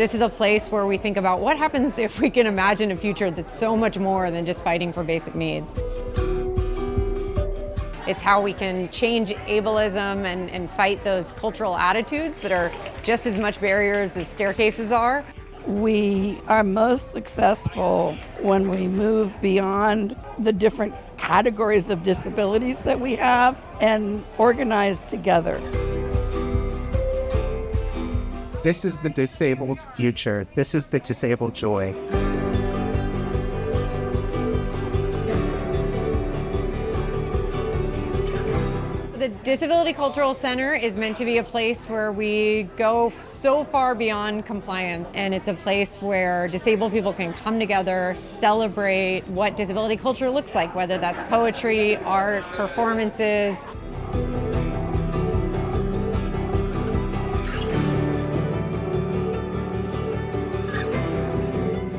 This is a place where we think about what happens if we can imagine a future that's so much more than just fighting for basic needs. It's how we can change ableism and fight those cultural attitudes that are just as much barriers as staircases are. We are most successful when we move beyond the different categories of disabilities that we have and organize together. This is the disabled future. This is the disabled joy. The Disability Cultural Center is meant to be a place where we go so far beyond compliance, and it's a place where disabled people can come together, celebrate what disability culture looks like, whether that's poetry, art, performances.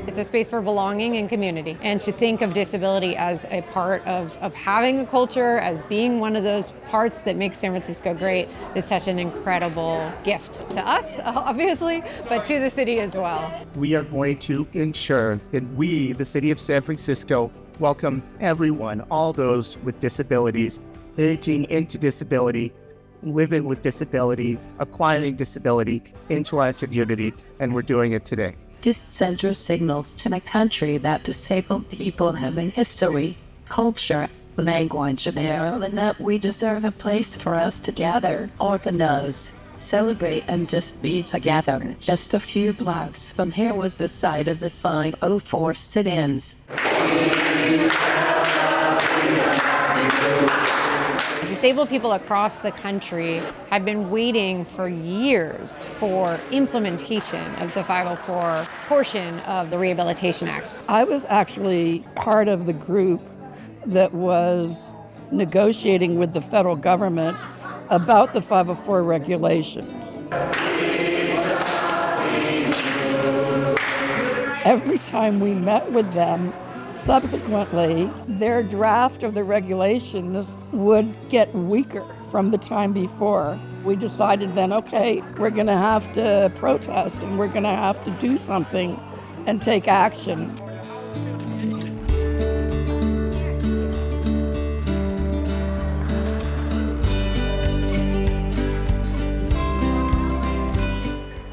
It's a space for belonging and community, and to think of disability as a part of having a culture, as being one of those parts that makes San Francisco great, is such an incredible gift to us, obviously, but to the city as well. We are going to ensure that we, the city of San Francisco, welcome everyone, all those with disabilities, aging into disability, living with disability, acquiring disability into our community, and we're doing it today. This center signals to the country that disabled people have a history, culture, language, and and that we deserve a place for us to gather, organize, celebrate, and just be together. Just a few blocks from here was the site of the 504 sit-ins. Disabled people across the country have been waiting for years for implementation of the 504 portion of the Rehabilitation Act. I was actually part of the group that was negotiating with the federal government about the 504 regulations. Every time we met with them, subsequently, their draft of the regulations would get weaker from the time before. We decided then, okay, we're going to have to protest and we're going to have to do something and take action.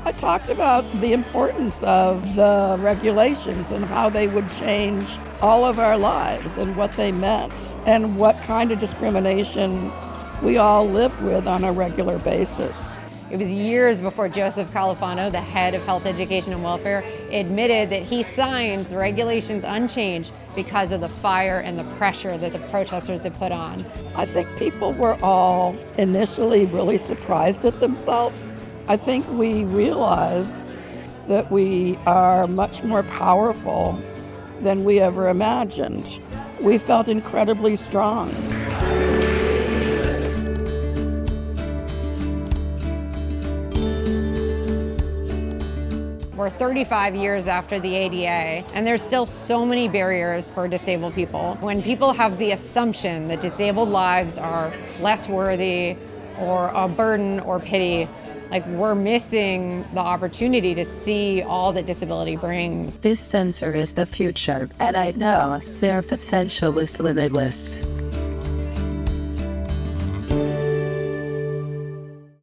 I talked about the importance of the regulations and how they would change all of our lives and what they meant and what kind of discrimination we all lived with on a regular basis. It was years before Joseph Califano, the head of Health, Education, and Welfare, admitted that he signed the regulations unchanged because of the fire and the pressure that the protesters had put on. I think people were all initially really surprised at themselves. I think we realized that we are much more powerful than we ever imagined. We felt incredibly strong. We're 35 years after the ADA, and there's still so many barriers for disabled people. When people have the assumption that disabled lives are less worthy or a burden or pity, like, we're missing the opportunity to see all that disability brings. This center is the future, and I know their potential is limitless.